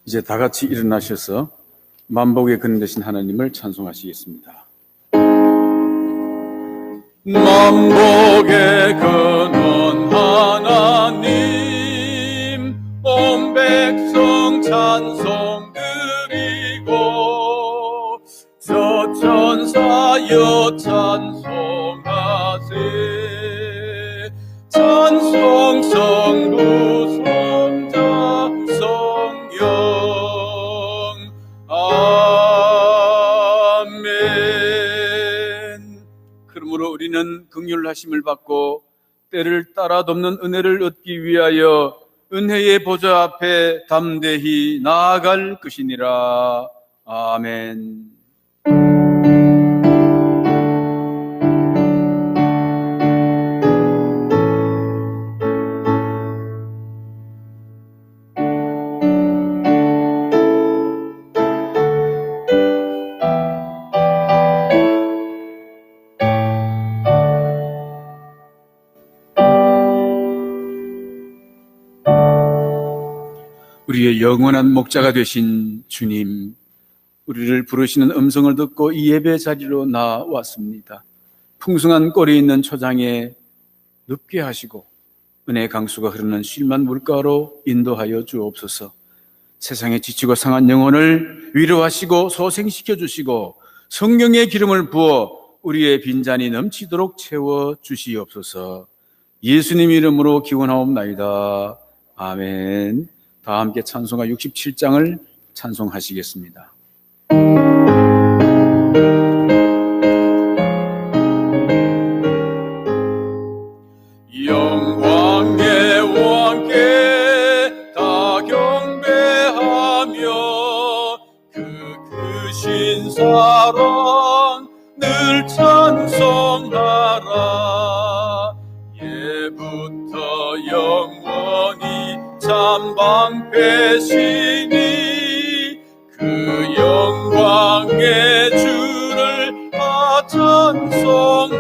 이제 다 같이 일어나셔서 만복의 근원 되신 하나님을 찬송하시겠습니다. 만복의 근원 하나님, 온 백성 찬송 드리고 저 천사여 찬송하세. 찬송 성부 성자 성령 아멘. 그러므로 우리는 긍휼하심을 받고 때를 따라 돕는 은혜를 얻기 위하여 은혜의 보좌 앞에 담대히 나아갈 것이니라. 아멘. 우리의 영원한 목자가 되신 주님, 우리를 부르시는 음성을 듣고 이 예배 자리로 나왔습니다. 풍성한 꼴이 있는 초장에 눕게 하시고 은혜의 강수가 흐르는 쉴만 물가로 인도하여 주옵소서. 세상에 지치고 상한 영혼을 위로하시고 소생시켜 주시고 성령의 기름을 부어 우리의 빈잔이 넘치도록 채워 주시옵소서. 예수님 이름으로 기원하옵나이다. 아멘. 다 함께 찬송가 67장을 찬송하시겠습니다. 영광의 왕께 다 경배하며 그 크신 사랑 늘 찬송하라. 예부터 영원히 참 방패시니 그 영광의 주를 다 찬송하라.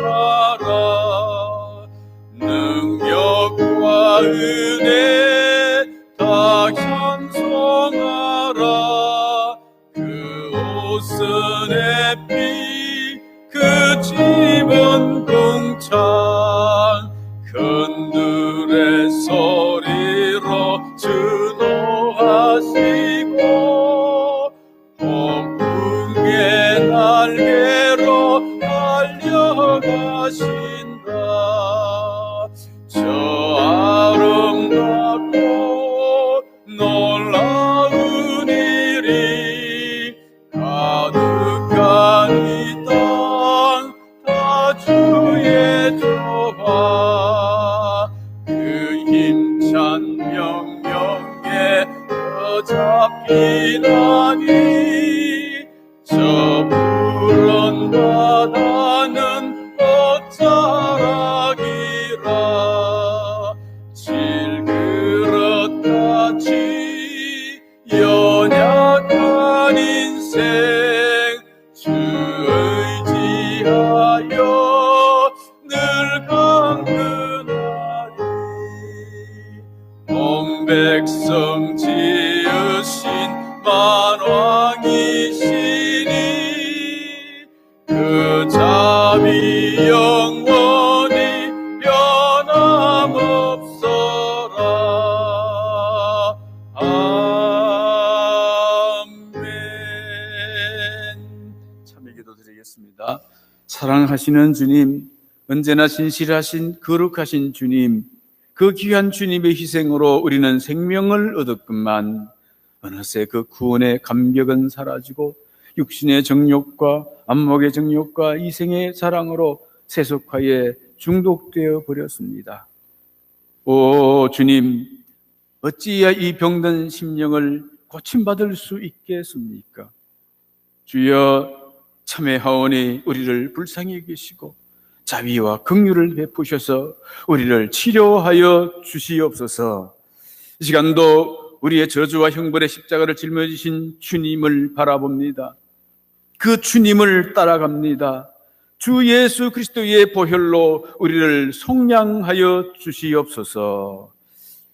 능력과 은혜 다 찬송하라. 그 옷은 햇빛 그 집은 궁창 건들의 소리로 준호하시고 폭풍의 날개로 달려가신다. 저 아름답고 놀라운 일이 가득한 이 땅 다 주의 조화. 그 힘찬 명령에 어잡히나니 저 푸른 바다는 옷자락이라. 질그릇같이 연약한 인생 주 의지하여 늘 강건하리. 온 백성 지으신 만왕이시니 그 자비 영원히 변함없어라. 아멘. 참여 기도 드리겠습니다. 사랑하시는 주님, 언제나 진실하신 거룩하신 주님, 그 귀한 주님의 희생으로 우리는 생명을 얻었건만 어느새 그 구원의 감격은 사라지고 육신의 정욕과 안목의 정욕과 이생의 사랑으로 세속화에 중독되어 버렸습니다. 오 주님, 어찌해야 이 병든 심령을 고침받을 수 있겠습니까? 주여, 참회하오니 우리를 불쌍히 여기시고 자비와 긍휼을 베푸셔서 우리를 치료하여 주시옵소서. 이 시간도 우리의 저주와 형벌의 십자가를 짊어지신 주님을 바라봅니다. 그 주님을 따라갑니다. 주 예수 그리스도의 보혈로 우리를 속량하여 주시옵소서.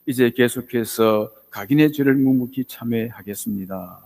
이제 계속해서 각인의 죄를 묵묵히 참회하겠습니다.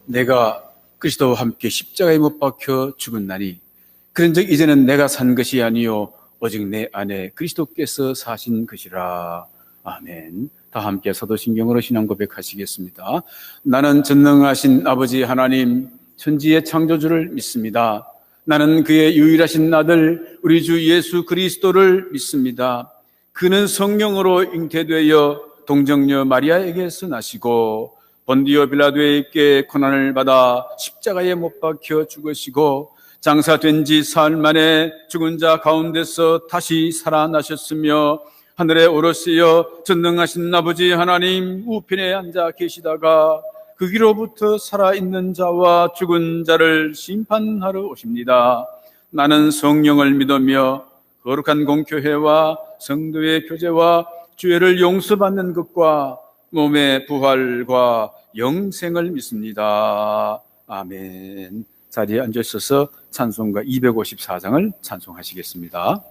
내가 그리스도와 함께 십자가에 못 박혀 죽은 나니 그런즉 이제는 내가 산 것이 아니요 오직 내 안에 그리스도께서 사신 것이라. 아멘. 다 함께 사도신경으로 신앙 고백하시겠습니다. 나는 전능하신 아버지 하나님 천지의 창조주를 믿습니다. 나는 그의 유일하신 아들 우리 주 예수 그리스도를 믿습니다. 그는 성령으로 잉태되어 동정녀 마리아에게서 나시고 본디오 빌라도에게 고난을 받아 십자가에 못 박혀 죽으시고 장사된 지 사흘 만에 죽은 자 가운데서 다시 살아나셨으며 하늘에 오르시어 전능하신 아버지 하나님 우편에 앉아 계시다가 거기로부터 살아있는 자와 죽은 자를 심판하러 오십니다. 나는 성령을 믿으며 거룩한 공교회와 성도의 교제와 죄를 용서받는 것과 몸의 부활과 영생을 믿습니다. 아멘. 자리에 앉으셔서 찬송가 254장을 찬송하시겠습니다.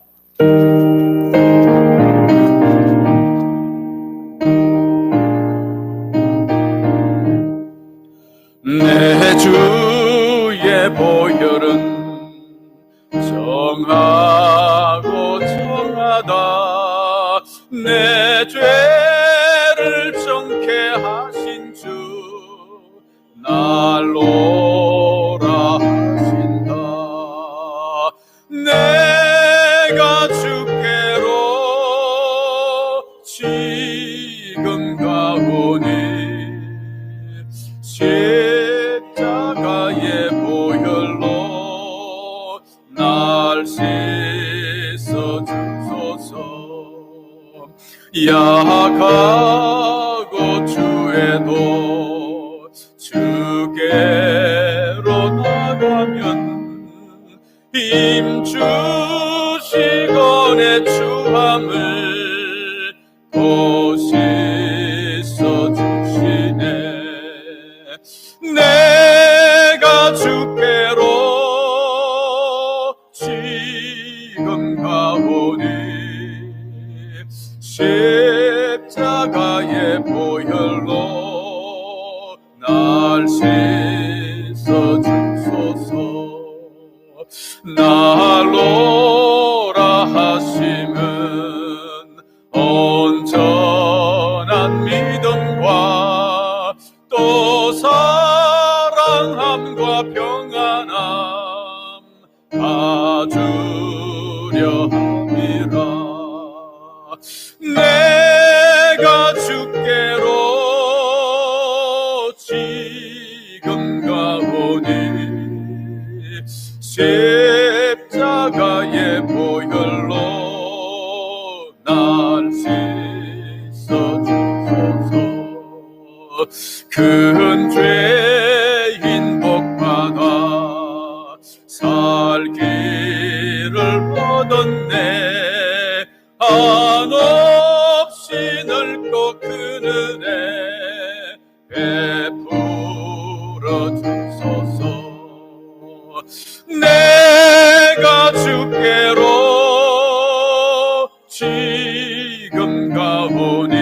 내 주의 보혈은 정하고 정하다. 내 죄를 정케 하신 주 날로라 하신다. 내가 주께로 지금 가오니 십자가의 보혈로 날 씻어 주소서. 약하고 주에도 주께로 나가면 힘 주시고 내 추함을 보시서 주시네. 내가 주께로 지금 가오니 십자가의 보혈로 날 씻어 주소서. 날로라 하심은 온전한 믿음과 또 사랑함과 평안함 가주려 함이라. 내가 주께로 지금 가오니 십자가의 보혈로 날 씻어 주소서. 큰 죄인 복받아 살 길을 얻었네. 한없이 넓고 큰 은혜 베풀어 주소서. 내가 주께로 지금 가오니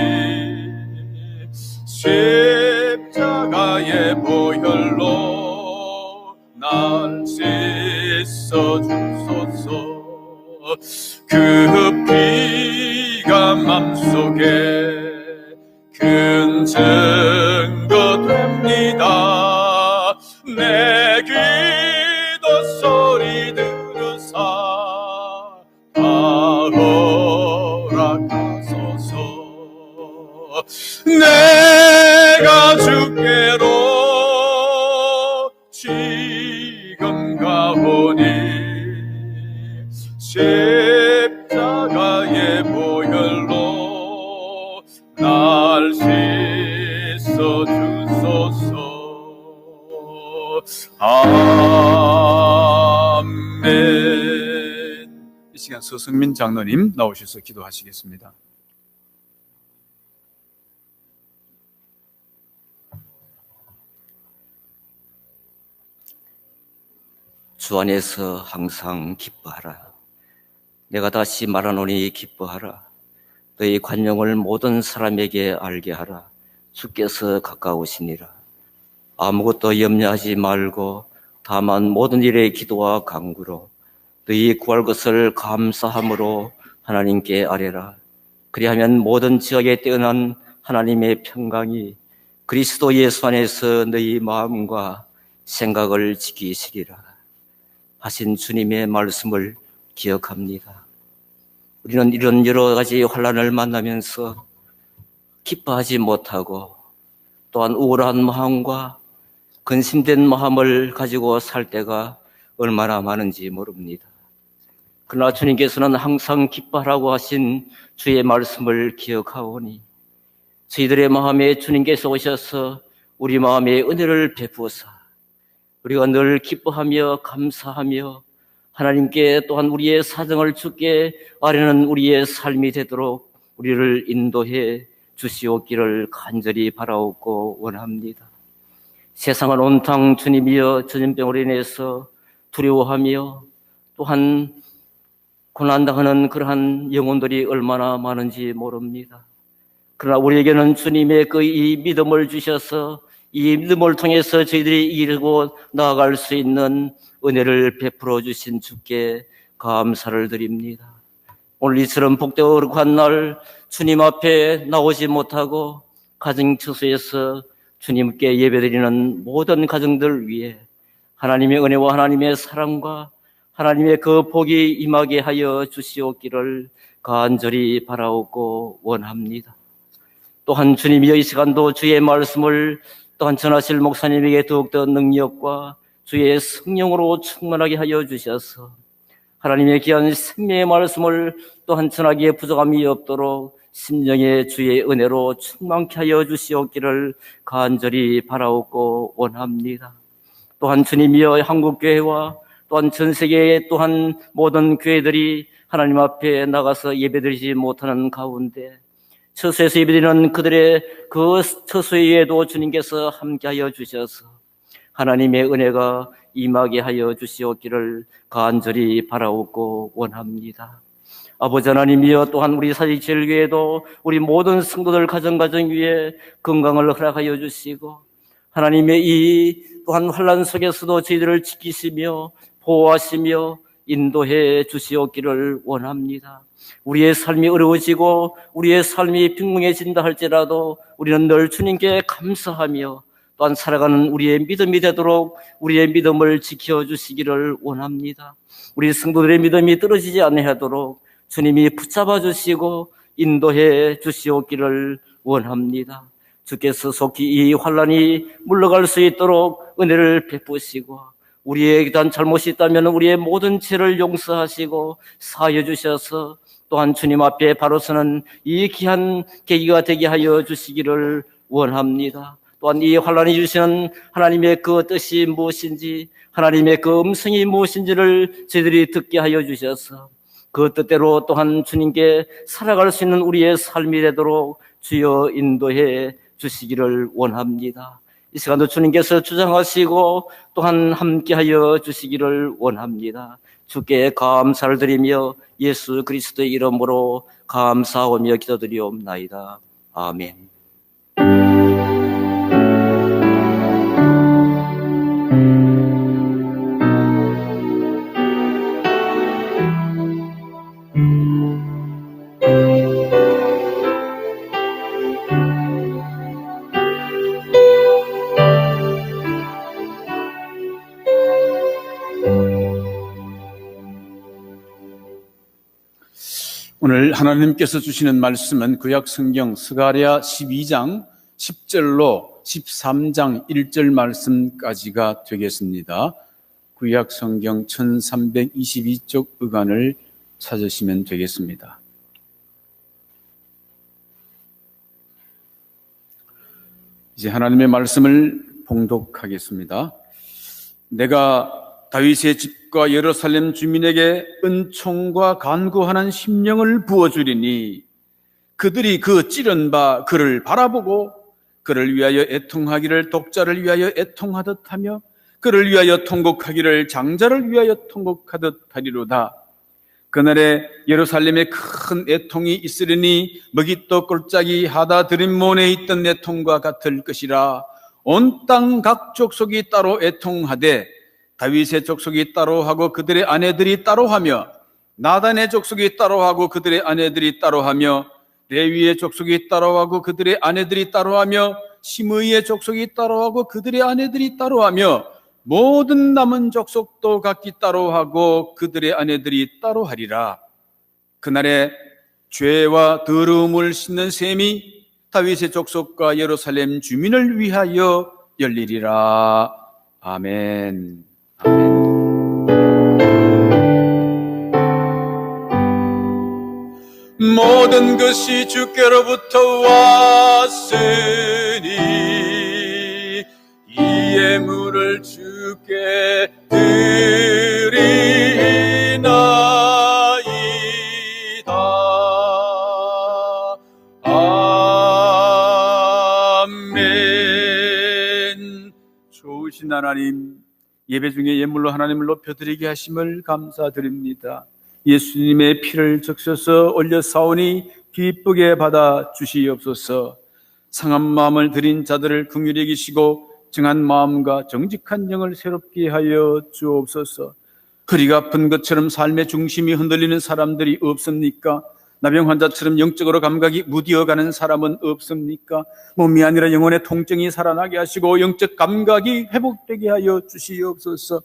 십자가의 보혈로 날 씻어 주소서. 그 피가 맘속에 큰 증거 됩니다. 내 기도 내가 주께로 지금 가오니 십자가의 보혈로 날 씻어 주소서. 아멘. 이 시간 서승민 장로님 나오셔서 기도하시겠습니다. 주 안에서 항상 기뻐하라. 내가 다시 말하노니 기뻐하라. 너희 관용을 모든 사람에게 알게 하라. 주께서 가까우시니라. 아무것도 염려하지 말고 다만 모든 일에 기도와 간구로 너희 구할 것을 감사함으로 하나님께 아뢰라. 그리하면 모든 지역에 뛰어난 하나님의 평강이 그리스도 예수 안에서 너희 마음과 생각을 지키시리라 하신 주님의 말씀을 기억합니다. 우리는 이런 여러 가지 환난을 만나면서 기뻐하지 못하고 또한 우울한 마음과 근심된 마음을 가지고 살 때가 얼마나 많은지 모릅니다. 그러나 주님께서는 항상 기뻐하라고 하신 주의 말씀을 기억하오니 저희들의 마음에 주님께서 오셔서 우리 마음에 은혜를 베푸사 우리가 늘 기뻐하며 감사하며 하나님께 또한 우리의 사정을 주께 아뢰는 우리의 삶이 되도록 우리를 인도해 주시옵기를 간절히 바라옵고 원합니다. 세상은 온통 주님이여 전염병으로 인해서 두려워하며 또한 고난당하는 그러한 영혼들이 얼마나 많은지 모릅니다. 그러나 우리에게는 주님의 그 이 믿음을 주셔서 이 믿음을 통해서 저희들이 이루고 나아갈 수 있는 은혜를 베풀어 주신 주께 감사를 드립니다. 오늘 이처럼 복되고 한 날 주님 앞에 나오지 못하고 가정 처소에서 주님께 예배드리는 모든 가정들 위해 하나님의 은혜와 하나님의 사랑과 하나님의 그 복이 임하게 하여 주시옵기를 간절히 바라옵고 원합니다. 또한 주님이여 이 시간도 주의 말씀을 또한 전하실 목사님에게 더욱더 능력과 주의 성령으로 충만하게 하여 주셔서 하나님의 귀한 생명의 말씀을 또한 전하기에 부족함이 없도록 심령의 주의 은혜로 충만케 하여 주시옵기를 간절히 바라옵고 원합니다. 또한 주님이여 한국교회와 또한 전 세계의 또한 모든 교회들이 하나님 앞에 나가서 예배드리지 못하는 가운데 처소에서 예배드리는 그들의 그 처소에도 주님께서 함께하여 주셔서 하나님의 은혜가 임하게 하여 주시옵기를 간절히 바라옵고 원합니다. 아버지 하나님이여 또한 우리 사직제일교회도 우리 모든 성도들 가정 위에 건강을 허락하여 주시고 하나님의 이 또한 환난 속에서도 저희들을 지키시며 보호하시며 인도해 주시옵기를 원합니다. 우리의 삶이 어려워지고 우리의 삶이 빈궁해진다 할지라도 우리는 늘 주님께 감사하며 또한 살아가는 우리의 믿음이 되도록 우리의 믿음을 지켜주시기를 원합니다. 우리 성도들의 믿음이 떨어지지 않도록 주님이 붙잡아 주시고 인도해 주시옵기를 원합니다. 주께서 속히 이 환난이 물러갈 수 있도록 은혜를 베푸시고 우리의 단 잘못이 있다면 우리의 모든 죄를 용서하시고 사하여 주셔서 또한 주님 앞에 바로 서는 이 귀한 계기가 되게 하여 주시기를 원합니다. 또한 이 환난이 주시는 하나님의 그 뜻이 무엇인지 하나님의 그 음성이 무엇인지를 저희들이 듣게 하여 주셔서 그 뜻대로 또한 주님께 살아갈 수 있는 우리의 삶이 되도록 주여 인도해 주시기를 원합니다. 이 시간도 주님께서 주장하시고 또한 함께하여 주시기를 원합니다. 주께 감사를 드리며 예수 그리스도의 이름으로 감사하며 기도드리옵나이다. 아멘. 오늘 하나님께서 주시는 말씀은 구약 성경 스가랴 12장 10절로 13장 1절 말씀까지가 되겠습니다. 구약 성경 1322쪽 의관을 찾으시면 되겠습니다. 이제 하나님의 말씀을 봉독하겠습니다. 내가 다윗의 집과 예루살렘 주민에게 은총과 간구하는 심령을 부어주리니 그들이 그 찌른 바 그를 바라보고 그를 위하여 애통하기를 독자를 위하여 애통하듯 하며 그를 위하여 통곡하기를 장자를 위하여 통곡하듯 하리로다. 그날에 예루살렘에 큰 애통이 있으리니 먹이떡 골짜기 하다 드림몬에 있던 애통과 같을 것이라. 온 땅 각 족속이 따로 애통하되 다윗의 족속이 따로 하고 그들의 아내들이 따로 하며 나단의 족속이 따로 하고 그들의 아내들이 따로 하며 레위의 족속이 따로 하고 그들의 아내들이 따로 하며 시므이의 족속이 따로 하고 그들의 아내들이 따로 하며 모든 남은 족속도 각기 따로 하고 그들의 아내들이 따로 하리라. 그날에 죄와 더러움을 씻는 셈이 다윗의 족속과 예루살렘 주민을 위하여 열리리라. 아멘. 아멘. 모든 것이 주께로부터 왔으니 이 예물을 주께 드리나이다. 아멘. 좋으신 하나님, 예배 중에 예물로 하나님을 높여드리게 하심을 감사드립니다. 예수님의 피를 적셔서 올려 사오니 기쁘게 받아 주시옵소서. 상한 마음을 드린 자들을 긍휼히 여기시고 정한 마음과 정직한 영을 새롭게 하여 주옵소서. 허리가 아픈 것처럼 삶의 중심이 흔들리는 사람들이 없습니까? 나병 환자처럼 영적으로 감각이 무디어가는 사람은 없습니까? 몸이 아니라 영혼의 통증이 살아나게 하시고 영적 감각이 회복되게 하여 주시옵소서.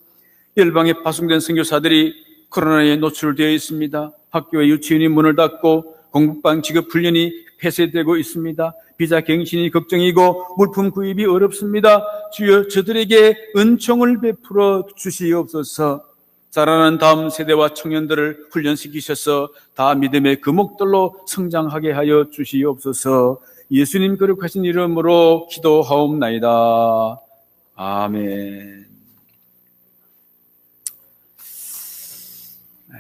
열방에 파송된 선교사들이 코로나에 노출되어 있습니다. 학교와 유치원이 문을 닫고 공부방 지급 훈련이 폐쇄되고 있습니다. 비자 갱신이 걱정이고 물품 구입이 어렵습니다. 주여, 저들에게 은총을 베풀어 주시옵소서. 자라는 다음 세대와 청년들을 훈련시키셔서 다 믿음의 금옥들로 성장하게 하여 주시옵소서. 예수님 거룩하신 이름으로 기도하옵나이다. 아멘.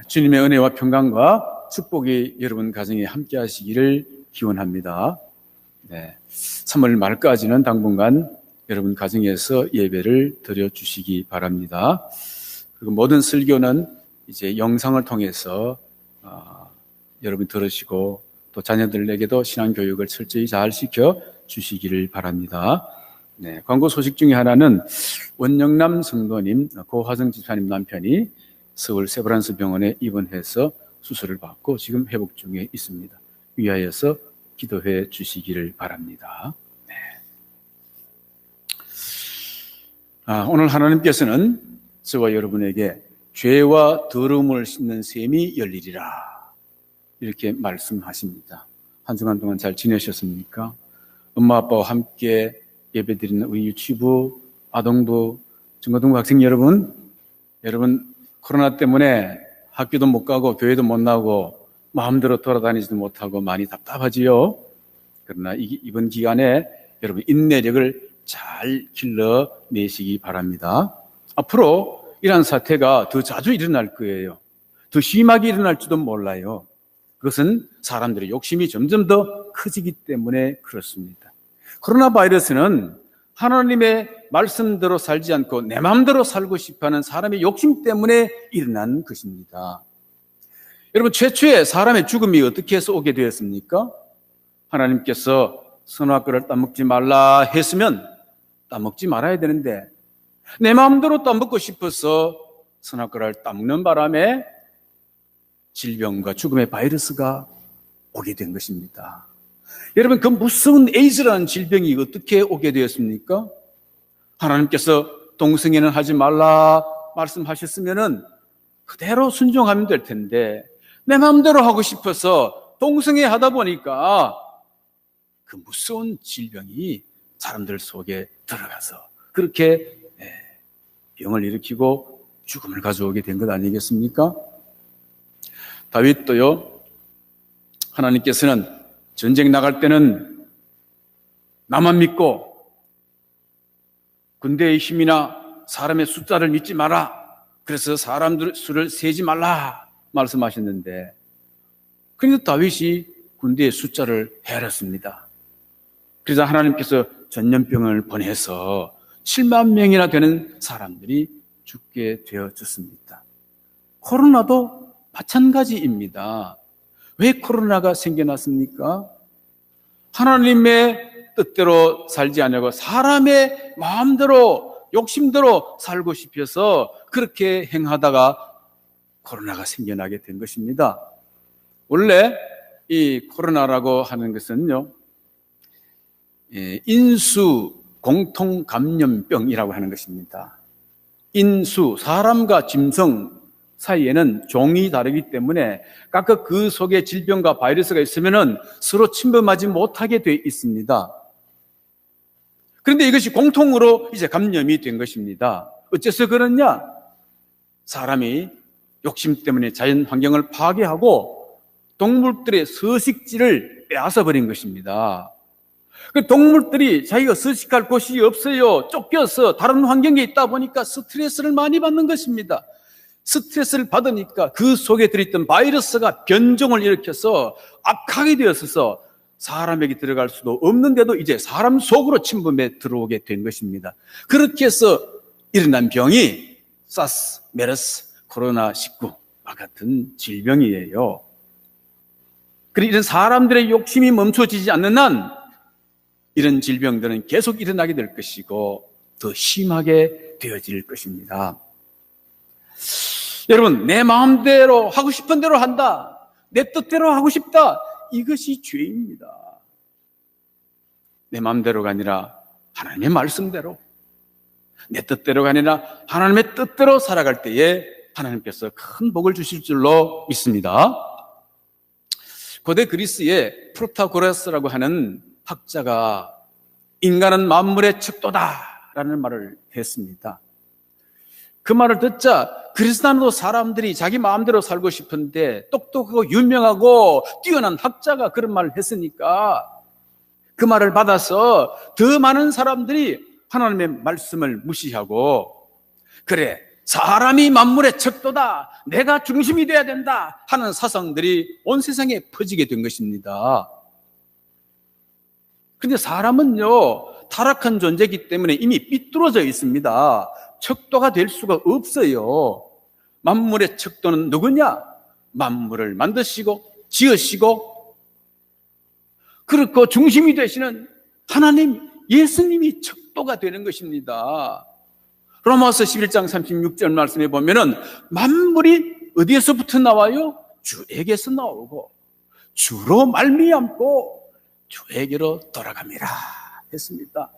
주님의 은혜와 평강과 축복이 여러분 가정에 함께 하시기를 기원합니다. 3월 말까지는 당분간 여러분 가정에서 예배를 드려주시기 바랍니다. 그리고 모든 설교는 이제 영상을 통해서 여러분 들으시고 또 자녀들에게도 신앙교육을 철저히 잘 시켜 주시기를 바랍니다. 광고 소식 중에 하나는 원영남 성도님, 고화정 집사님 남편이 서울 세브란스 병원에 입원해서 수술을 받고 지금 회복 중에 있습니다. 위하여서 기도해 주시기를 바랍니다. 오늘 하나님께서는 저와 여러분에게 죄와 더러움을 씻는 셈이 열리리라 이렇게 말씀하십니다. 한 주간 동안 잘 지내셨습니까? 엄마 아빠와 함께 예배드리는 우리 유치부, 아동부, 중고등부 학생 여러분 코로나 때문에 학교도 못 가고 교회도 못 나오고 마음대로 돌아다니지도 못하고 많이 답답하지요. 그러나 이번 기간에 여러분 인내력을 잘 길러내시기 바랍니다. 앞으로 이러한 사태가 더 자주 일어날 거예요. 더 심하게 일어날지도 몰라요. 그것은 사람들의 욕심이 점점 더 커지기 때문에 그렇습니다. 코로나 바이러스는 하나님의 말씀대로 살지 않고 내 마음대로 살고 싶어하는 사람의 욕심 때문에 일어난 것입니다. 여러분, 최초에 사람의 죽음이 어떻게 해서 오게 되었습니까? 하나님께서 선악과를 따먹지 말라 했으면 따먹지 말아야 되는데 내 마음대로 따먹고 싶어서 선악과를 따먹는 바람에 질병과 죽음의 바이러스가 오게 된 것입니다. 여러분, 그 무서운 에이즈라는 질병이 어떻게 오게 되었습니까? 하나님께서 동성애는 하지 말라 말씀하셨으면은 그대로 순종하면 될 텐데 내 마음대로 하고 싶어서 동성애 하다 보니까 그 무서운 질병이 사람들 속에 들어가서 그렇게 병을 일으키고 죽음을 가져오게 된 것 아니겠습니까? 다윗도요, 하나님께서는 전쟁 나갈 때는 나만 믿고 군대의 힘이나 사람의 숫자를 믿지 마라. 그래서 사람들 수를 세지 말라 말씀하셨는데, 그런데 다윗이 군대의 숫자를 헤아렸습니다. 그래서 하나님께서 전염병을 보내서 7만 명이나 되는 사람들이 죽게 되어졌습니다. 코로나도 마찬가지입니다. 왜 코로나가 생겨났습니까? 하나님의 뜻대로 살지 않고 사람의 마음대로 욕심대로 살고 싶어서 그렇게 행하다가 코로나가 생겨나게 된 것입니다. 원래 이 코로나라고 하는 것은요, 인수 공통 감염병이라고 하는 것입니다. 인수, 사람과 짐승 사이에는 종이 다르기 때문에 각각 그 속에 질병과 바이러스가 있으면 서로 침범하지 못하게 되어 있습니다. 그런데 이것이 공통으로 이제 감염이 된 것입니다. 어째서 그러냐? 사람이 욕심 때문에 자연 환경을 파괴하고 동물들의 서식지를 빼앗아 버린 것입니다. 그 동물들이 자기가 서식할 곳이 없어요. 쫓겨서 다른 환경에 있다 보니까 스트레스를 많이 받는 것입니다. 스트레스를 받으니까 그 속에 들어있던 바이러스가 변종을 일으켜서 악하게 되어서 사람에게 들어갈 수도 없는데도 이제 사람 속으로 침범해 들어오게 된 것입니다. 그렇게 해서 일어난 병이 사스, 메르스, 코로나19와 같은 질병이에요. 그리고 이런 사람들의 욕심이 멈춰지지 않는 한 이런 질병들은 계속 일어나게 될 것이고 더 심하게 되어질 것입니다. 여러분, 내 마음대로 하고 싶은 대로 한다, 내 뜻대로 하고 싶다, 이것이 죄입니다. 내 마음대로가 아니라 하나님의 말씀대로, 내 뜻대로가 아니라 하나님의 뜻대로 살아갈 때에 하나님께서 큰 복을 주실 줄로 믿습니다. 고대 그리스의 프로타고라스라고 하는 학자가 인간은 만물의 척도다라는 말을 했습니다. 그 말을 듣자 그리스도인도 사람들이 자기 마음대로 살고 싶은데 똑똑하고 유명하고 뛰어난 학자가 그런 말을 했으니까 그 말을 받아서 더 많은 사람들이 하나님의 말씀을 무시하고, 그래, 사람이 만물의 척도다, 내가 중심이 돼야 된다 하는 사상들이 온 세상에 퍼지게 된 것입니다. 그런데 사람은요, 타락한 존재이기 때문에 이미 삐뚤어져 있습니다. 척도가 될 수가 없어요. 만물의 척도는 누구냐? 만물을 만드시고 지으시고 그렇고 중심이 되시는 하나님, 예수님이 척도가 되는 것입니다. 로마서 11장 36절 말씀에 보면은 만물이 어디에서부터 나와요? 주에게서 나오고 주로 말미암고 주에게로 돌아갑니다 했습니다.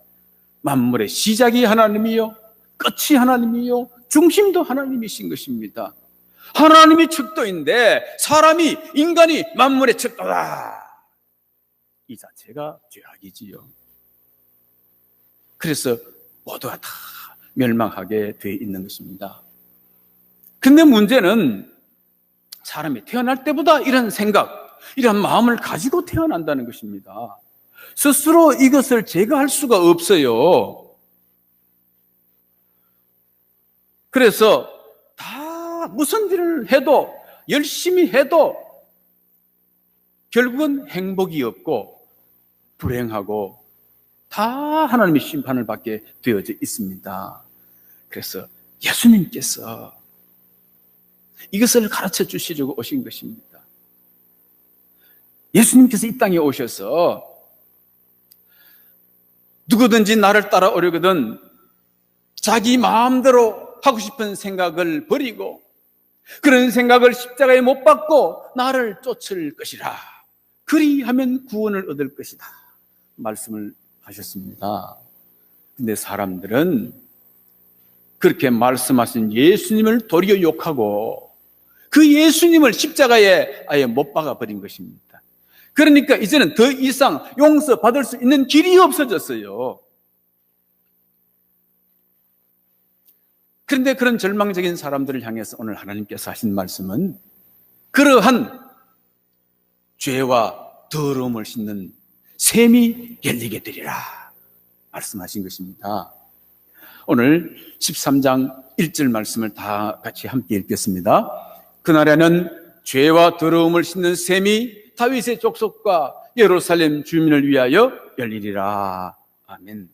만물의 시작이 하나님이요, 끝이 하나님이요, 중심도 하나님이신 것입니다. 하나님이 척도인데 사람이, 인간이 만물의 척도다, 이 자체가 죄악이지요. 그래서 모두가 다 멸망하게 되어 있는 것입니다. 근데 문제는 사람이 태어날 때보다 이런 생각, 이런 마음을 가지고 태어난다는 것입니다. 스스로 이것을 제거할 수가 없어요. 그래서 다 무슨 일을 해도, 열심히 해도 결국은 행복이 없고 불행하고 다 하나님의 심판을 받게 되어져 있습니다. 그래서 예수님께서 이것을 가르쳐 주시려고 오신 것입니다. 예수님께서 이 땅에 오셔서 누구든지 나를 따라오려거든 자기 마음대로 하고 싶은 생각을 버리고 그런 생각을 십자가에 못 박고 나를 쫓을 것이라. 그리하면 구원을 얻을 것이다 말씀을 하셨습니다. 근데 사람들은 그렇게 말씀하신 예수님을 도리어 욕하고 그 예수님을 십자가에 아예 못 박아버린 것입니다. 그러니까 이제는 더 이상 용서받을 수 있는 길이 없어졌어요. 그런데 그런 절망적인 사람들을 향해서 오늘 하나님께서 하신 말씀은 그러한 죄와 더러움을 씻는 샘이 열리게 되리라 말씀하신 것입니다. 오늘 13장 1절 말씀을 다 같이 함께 읽겠습니다. 그날에는 죄와 더러움을 씻는 샘이 다윗의 족속과 예루살렘 주민을 위하여 열리리라. 아멘.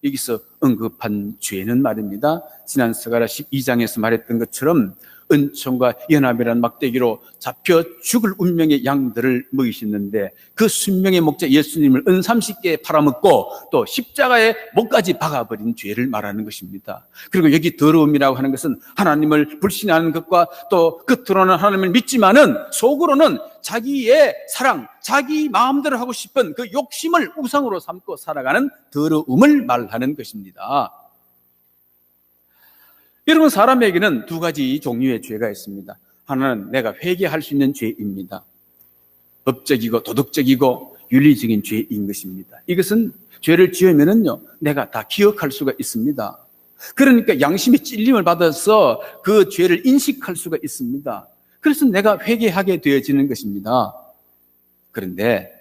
여기서 언급한 죄는 말입니다. 지난 스가랴 12장에서 말했던 것처럼 은총과 연합이라는 막대기로 잡혀 죽을 운명의 양들을 먹이셨는데 그 순명의 목자 예수님을 은삼십계에 팔아먹고 또 십자가에 목까지 박아버린 죄를 말하는 것입니다. 그리고 여기 더러움이라고 하는 것은 하나님을 불신하는 것과 또 겉으로는 하나님을 믿지만은 속으로는 자기의 사랑, 자기 마음대로 하고 싶은 그 욕심을 우상으로 삼고 살아가는 더러움을 말하는 것입니다. 여러분, 사람에게는 두 가지 종류의 죄가 있습니다. 하나는 내가 회개할 수 있는 죄입니다. 법적이고 도덕적이고 윤리적인 죄인 것입니다. 이것은 죄를 지으면은요, 내가 다 기억할 수가 있습니다. 그러니까 양심의 찔림을 받아서 그 죄를 인식할 수가 있습니다. 그래서 내가 회개하게 되어지는 것입니다. 그런데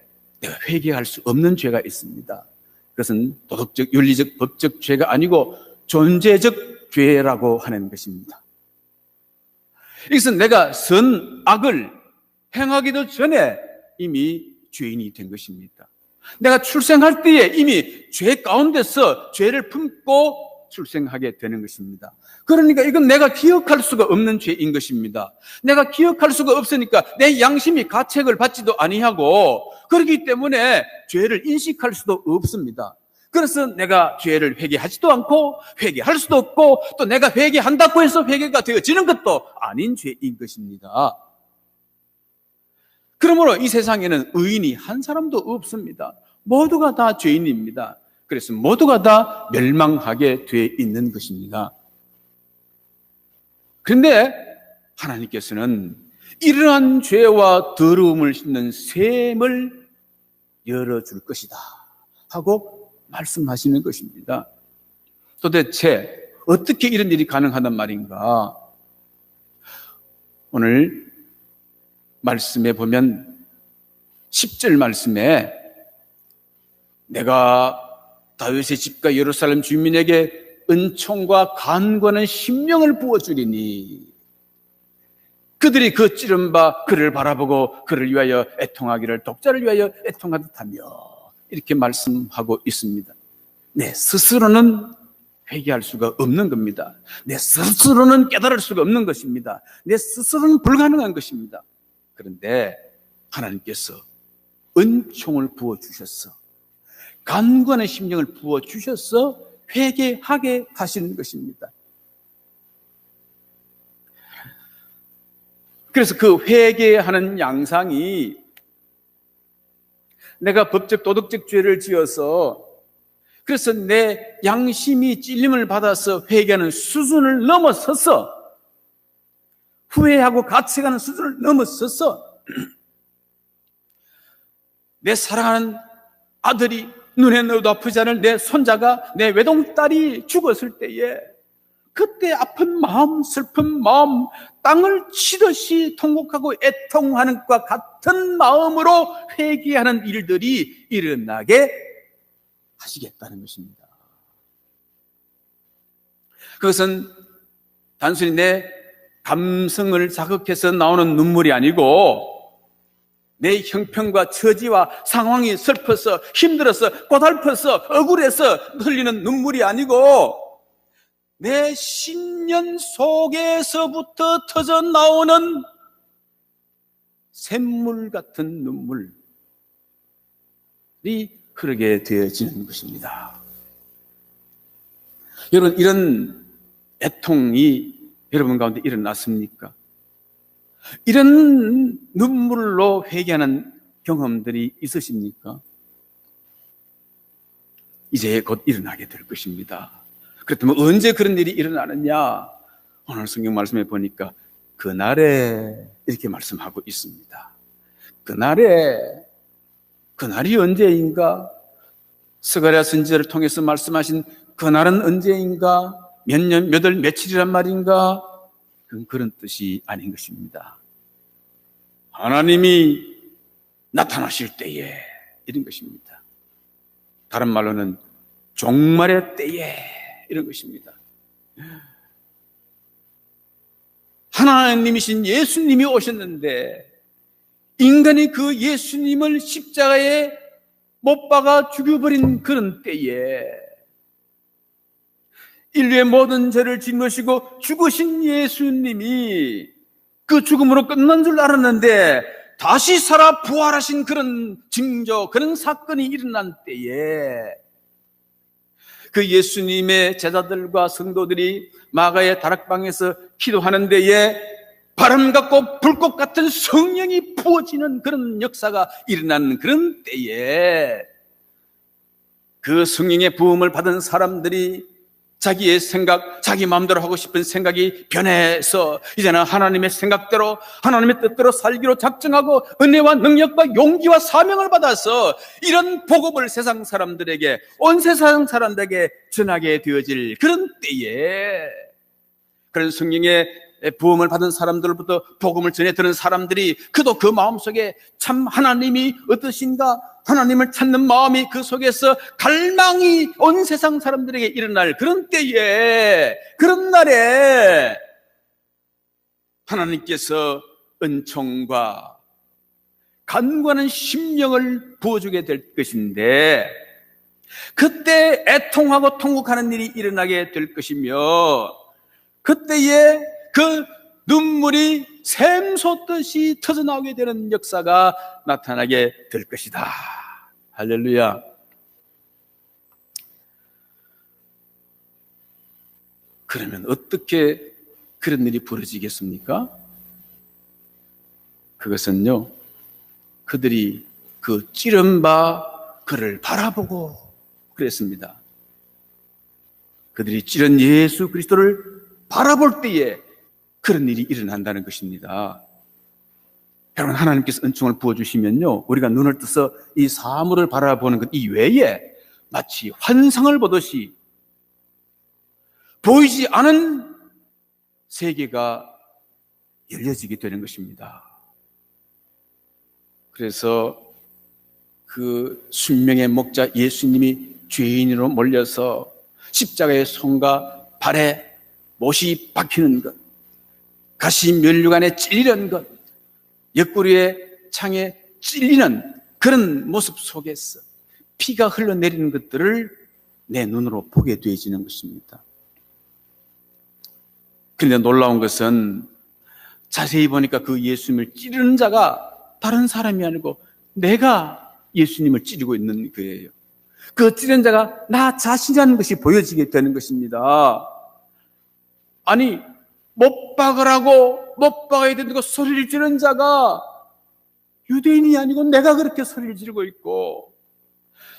내가 회개할 수 없는 죄가 있습니다. 그것은 도덕적, 윤리적, 법적 죄가 아니고 존재적 죄라고 하는 것입니다. 이것은 내가 선악을 행하기도 전에 이미 죄인이 된 것입니다. 내가 출생할 때에 이미 죄 가운데서 죄를 품고 출생하게 되는 것입니다. 그러니까 이건 내가 기억할 수가 없는 죄인 것입니다. 내가 기억할 수가 없으니까 내 양심이 가책을 받지도 아니하고 그렇기 때문에 죄를 인식할 수도 없습니다. 그래서 내가 죄를 회개하지도 않고 회개할 수도 없고 또 내가 회개한다고 해서 회개가 되어지는 것도 아닌 죄인 것입니다. 그러므로 이 세상에는 의인이 한 사람도 없습니다. 모두가 다 죄인입니다. 그래서 모두가 다 멸망하게 돼 있는 것입니다. 그런데 하나님께서는 이러한 죄와 더러움을 씻는 샘을 열어줄 것이다 하고 말씀하시는 것입니다. 도대체 어떻게 이런 일이 가능하단 말인가? 오늘 말씀에 보면 10절 말씀에 내가 다윗의 집과 예루살렘 주민에게 은총과 간구하는 심령을 부어주리니 그들이 그 찌른 바 그를 바라보고 그를 위하여 애통하기를 독자를 위하여 애통하듯 하며 이렇게 말씀하고 있습니다. 내 스스로는 회개할 수가 없는 겁니다. 내 스스로는 깨달을 수가 없는 것입니다. 내 스스로는 불가능한 것입니다. 그런데 하나님께서 은총을 부어주셨어. 간구하는 심령을 부어주셔서 회개하게 하시는 것입니다. 그래서 그 회개하는 양상이 내가 법적 도덕적 죄를 지어서 그래서 내 양심이 찔림을 받아서 회개하는 수준을 넘어서서 후회하고 가책하는 수준을 넘어서서 내 사랑하는 아들이 눈에 넣어도 아프지 않을 내 손자가 내 외동딸이 죽었을 때에 그때 아픈 마음, 슬픈 마음, 땅을 치듯이 통곡하고 애통하는 것과 같은 마음으로 회개하는 일들이 일어나게 하시겠다는 것입니다. 그것은 단순히 내 감성을 자극해서 나오는 눈물이 아니고 내 형편과 처지와 상황이 슬퍼서 힘들어서 고달퍼서 억울해서 흘리는 눈물이 아니고 내 신년 속에서부터 터져 나오는 샘물 같은 눈물이 흐르게 되어지는 것입니다. 여러분, 이런 애통이 여러분 가운데 일어났습니까? 이런 눈물로 회개하는 경험들이 있으십니까? 이제 곧 일어나게 될 것입니다. 그렇다면 언제 그런 일이 일어나느냐? 오늘 성경 말씀에 보니까 그날에 이렇게 말씀하고 있습니다. 그날이 언제인가? 스가랴 선지자를 통해서 말씀하신 그날은 언제인가? 몇 년, 몇 월, 며칠이란 말인가? 그런 뜻이 아닌 것입니다. 하나님이 나타나실 때에 이런 것입니다. 다른 말로는 종말의 때에 이런 것입니다. 하나님이신 예수님이 오셨는데 인간이 그 예수님을 십자가에 못 박아 죽여버린 그런 때에 인류의 모든 죄를 짊어지고 죽으신 예수님이 그 죽음으로 끝난 줄 알았는데 다시 살아 부활하신 그런 징조, 그런 사건이 일어난 때에 그 예수님의 제자들과 성도들이 마가의 다락방에서 기도하는 데에 바람 같고 불꽃 같은 성령이 부어지는 그런 역사가 일어나는 그런 때에 그 성령의 부음을 받은 사람들이 자기의 생각, 자기 마음대로 하고 싶은 생각이 변해서 이제는 하나님의 생각대로, 하나님의 뜻대로 살기로 작정하고 은혜와 능력과 용기와 사명을 받아서 이런 복음을 세상 사람들에게, 온 세상 사람들에게 전하게 되어질 그런 때에 그런 성령의 부음을 받은 사람들로부터 복음을 전해 들은 사람들이 그도 그 마음속에 참 하나님이 어떠신가, 하나님을 찾는 마음이 그 속에서 갈망이 온 세상 사람들에게 일어날 그런 때에, 그런 날에 하나님께서 은총과 간구하는 심령을 부어주게 될 것인데 그때 애통하고 통곡하는 일이 일어나게 될 것이며 그때에 그 눈물이 샘솟듯이 터져나오게 되는 역사가 나타나게 될 것이다. 할렐루야. 그러면 어떻게 그런 일이 벌어지겠습니까? 그것은요, 그들이 그 찌른 바 그를 바라보고 그랬습니다. 그들이 찌른 예수 그리스도를 바라볼 때에 그런 일이 일어난다는 것입니다. 여러분, 하나님께서 은총을 부어주시면요, 우리가 눈을 떠서 이 사물을 바라보는 것 이외에 마치 환상을 보듯이 보이지 않은 세계가 열려지게 되는 것입니다. 그래서 그 순명의 목자 예수님이 죄인으로 몰려서 십자가의 손과 발에 못이 박히는 것, 가시 면류관에 찔리는 것, 옆구리에 창에 찔리는 그런 모습 속에서 피가 흘러내리는 것들을 내 눈으로 보게 되어지는 것입니다. 그런데 놀라운 것은 자세히 보니까 그 예수님을 찌르는 자가 다른 사람이 아니고 내가 예수님을 찌르고 있는 거예요. 그 찌르는 자가 나 자신이라는 것이 보여지게 되는 것입니다. 아니, 못 박으라고 못 박아야 된다고 소리를 지르는 자가 유대인이 아니고 내가 그렇게 소리를 지르고 있고,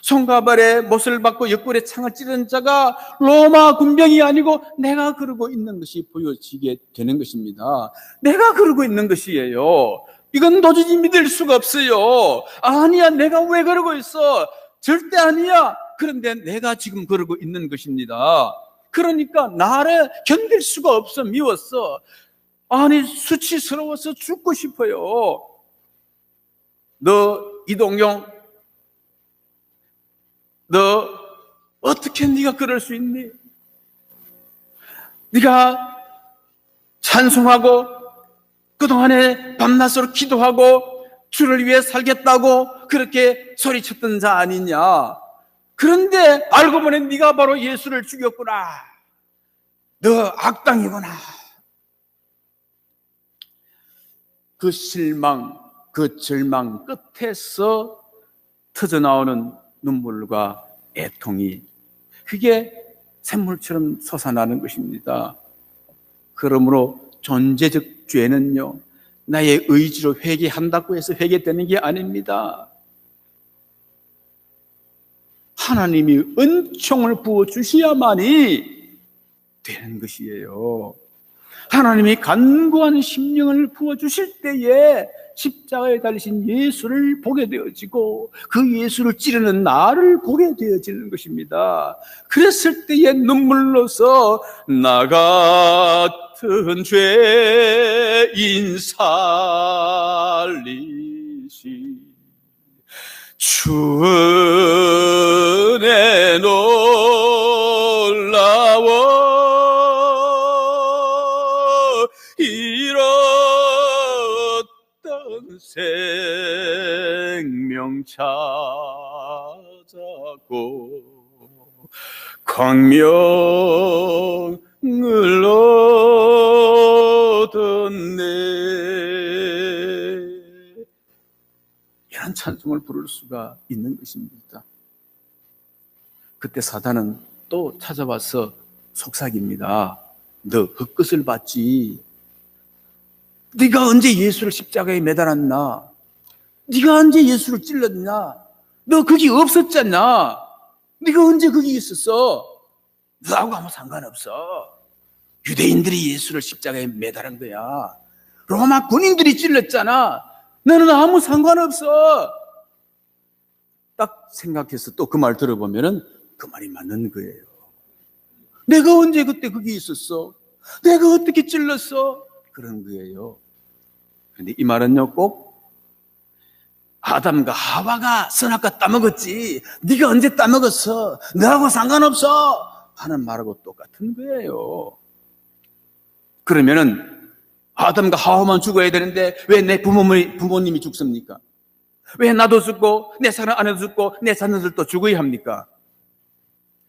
손과 발에 못을 박고 옆구리에 창을 찌르는 자가 로마 군병이 아니고 내가 그러고 있는 것이 보여지게 되는 것입니다. 내가 그러고 있는 것이에요. 이건 도저히 믿을 수가 없어요. 아니야, 내가 왜 그러고 있어? 절대 아니야. 그런데 내가 지금 그러고 있는 것입니다. 그러니까 나를 견딜 수가 없어. 미웠어. 아니, 수치스러워서 죽고 싶어요. 너 이동용, 너 어떻게 네가 그럴 수 있니? 네가 찬송하고 그동안에 밤낮으로 기도하고 주를 위해 살겠다고 그렇게 소리쳤던 자 아니냐? 그런데 알고 보니 네가 바로 예수를 죽였구나. 너 악당이구나. 그 실망, 그 절망 끝에서 터져나오는 눈물과 애통이, 그게 샘물처럼 솟아나는 것입니다. 그러므로 존재적 죄는요, 나의 의지로 회개한다고 해서 회개되는 게 아닙니다. 하나님이 은총을 부어주셔야만이 되는 것이에요. 하나님이 간구한 심령을 부어주실 때에 십자가에 달리신 예수를 보게 되어지고 그 예수를 찌르는 나를 보게 되어지는 것입니다. 그랬을 때에 눈물로서 나 같은 죄인 살리시 주 은혜 놀라워 잃었던 생명 찾았고 광명을 얻었네. 이런 찬송을 부를 수가 있는 것입니다. 그때 사단은 또 찾아와서 속삭입니다. 너 헛것을 봤지. 네가 언제 예수를 십자가에 매달았나? 네가 언제 예수를 찔렀나? 너 거기 없었잖아. 네가 언제 거기 있었어? 너하고 아무 상관없어. 유대인들이 예수를 십자가에 매달은 거야. 로마 군인들이 찔렀잖아. 너는 아무 상관없어. 딱 생각해서 또 그 말 들어보면은 그 말이 맞는 거예요. 내가 언제 그때 거기 있었어? 내가 어떻게 찔렀어? 그런 거예요. 그런데 이 말은요, 꼭 아담과 하와가 선악과 따먹었지 네가 언제 따먹었어? 너하고 상관없어 하는 말하고 똑같은 거예요. 그러면은 아담과 하와만 죽어야 되는데 왜 내 부모님이 죽습니까? 왜 나도 죽고 내 사랑하는 아내도 죽고 내 자녀들도 죽어야 합니까?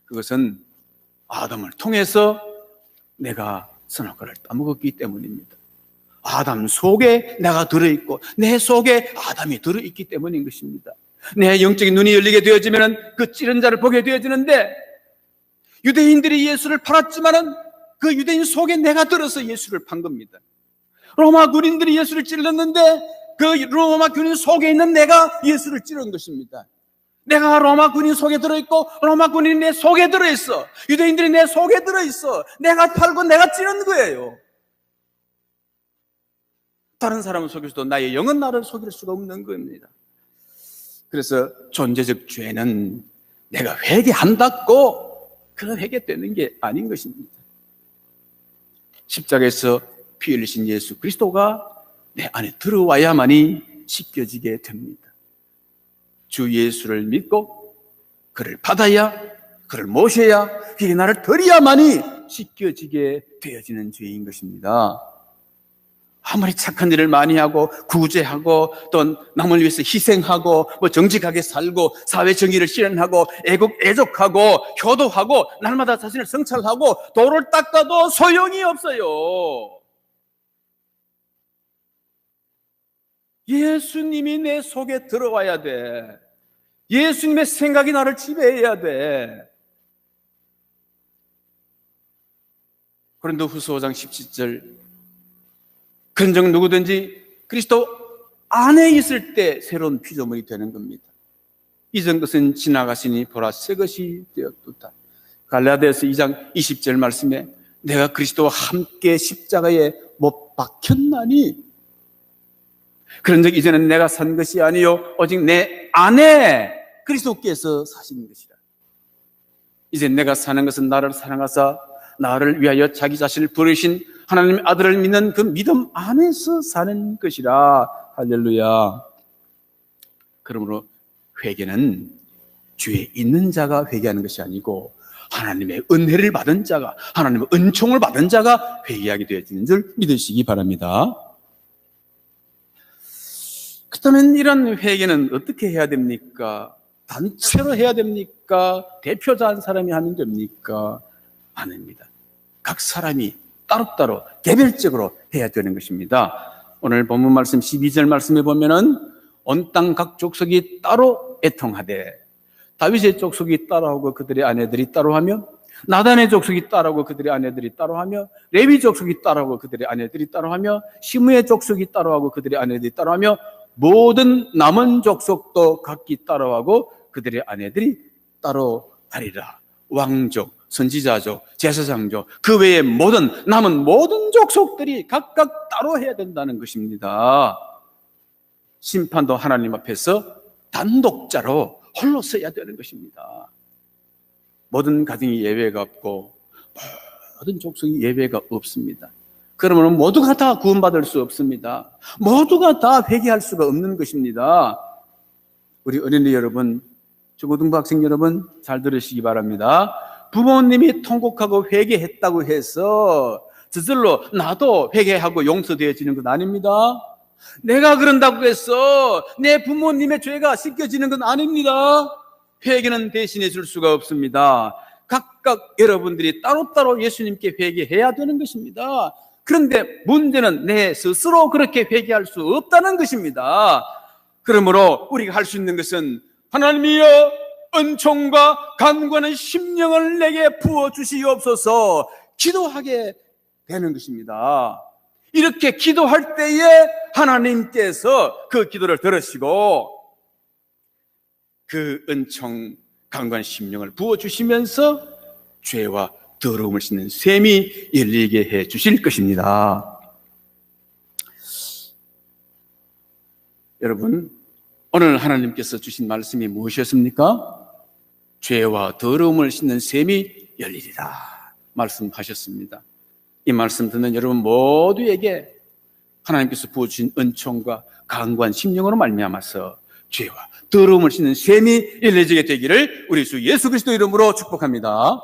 그것은 아담을 통해서 내가 선악과를 따먹었기 때문입니다. 아담 속에 내가 들어있고 내 속에 아담이 들어있기 때문인 것입니다. 내 영적인 눈이 열리게 되어지면 그 찌른 자를 보게 되어지는데 유대인들이 예수를 팔았지만은 그 유대인 속에 내가 들어서 예수를 판 겁니다. 로마 군인들이 예수를 찔렀는데 그 로마 군인 속에 있는 내가 예수를 찌른 것입니다. 내가 로마 군인 속에 들어있고 로마 군인이 내 속에 들어있어. 유대인들이 내 속에 들어있어. 내가 팔고 내가 찌른 거예요. 다른 사람을 속여서도 나의 영은 나를 속일 수가 없는 겁니다. 그래서 존재적 죄는 내가 회개한다고 그런 회개되는 게 아닌 것입니다. 십자가에서 피 흘리신 예수 그리스도가 내 안에 들어와야만이 씻겨지게 됩니다. 주 예수를 믿고 그를 받아야, 그를 모셔야, 그게 나를 드려야만이 씻겨지게 되어지는 죄인 것입니다. 아무리 착한 일을 많이 하고 구제하고 또 남을 위해서 희생하고 정직하게 살고 사회 정의를 실현하고 애족하고 효도하고 날마다 자신을 성찰하고 도를 닦아도 소용이 없어요. 예수님이 내 속에 들어와야 돼. 예수님의 생각이 나를 지배해야 돼. 고린도후서 5장 17절 그런 적 누구든지 그리스도 안에 있을 때 새로운 피조물이 되는 겁니다. 이전 것은 지나가시니 보라 새 것이 되었도다. 갈라디아서 2장 20절 말씀에 내가 그리스도와 함께 십자가에 못 박혔나니 그런 적 이제는 내가 산 것이 아니요 오직 내 안에 그리스도께서 사시는 것이라. 이제 내가 사는 것은 나를 사랑하사 나를 위하여 자기 자신을 부르신 하나님의 아들을 믿는 그 믿음 안에서 사는 것이라. 할렐루야. 그러므로 회개는 죄에 있는 자가 회개하는 것이 아니고 하나님의 은혜를 받은 자가, 하나님의 은총을 받은 자가 회개하게 되어지는 줄 믿으시기 바랍니다. 그렇다면 이런 회개는 어떻게 해야 됩니까? 단체로 해야 됩니까? 대표자 한 사람이 하면 됩니까? 아닙니다. 각 사람이 따로따로 개별적으로 해야 되는 것입니다. 오늘 본문 말씀 12절 말씀에 보면은 온 땅 각 족속이 따로 애통하되 다윗의 족속이 따로하고 그들의 아내들이 따로하며 나단의 족속이 따로하고 그들의 아내들이 따로하며 레위 족속이 따로하고 그들의 아내들이 따로하며 시므의 족속이 따로하고 그들의 아내들이 따로하며 모든 남은 족속도 각기 따로하고 그들의 아내들이 따로하리라. 왕족, 선지자족, 제사장족, 그 외의 남은 모든 족속들이 각각 따로 해야 된다는 것입니다. 심판도 하나님 앞에서 단독자로 홀로 서야 되는 것입니다. 모든 가정이 예외가 없고 모든 족속이 예외가 없습니다. 그러면 모두가 다 구원받을 수 없습니다. 모두가 다 회개할 수가 없는 것입니다. 우리 어린이 여러분, 중고등부 학생 여러분 잘 들으시기 바랍니다. 부모님이 통곡하고 회개했다고 해서 저절로 나도 회개하고 용서되어지는 것 아닙니다. 내가 그런다고 해서 내 부모님의 죄가 씻겨지는 건 아닙니다. 회개는 대신해 줄 수가 없습니다. 각각 여러분들이 따로따로 예수님께 회개해야 되는 것입니다. 그런데 문제는 내 스스로 그렇게 회개할 수 없다는 것입니다. 그러므로 우리가 할 수 있는 것은 하나님이여 은총과 간구하는 심령을 내게 부어주시옵소서 기도하게 되는 것입니다. 이렇게 기도할 때에 하나님께서 그 기도를 들으시고 그 은총, 강구한 심령을 부어주시면서 죄와 더러움을 씻는 셈이 열리게 해 주실 것입니다. 여러분, 오늘 하나님께서 주신 말씀이 무엇이었습니까? 죄와 더러움을 씻는 셈이 열리리라 말씀하셨습니다. 이 말씀 듣는 여러분 모두에게 하나님께서 부어주신 은총과 강구한 심령으로 말미암아서 죄와 더러움을 씻는 셈이 열려지게 되기를 우리 주 예수 그리스도 이름으로 축복합니다.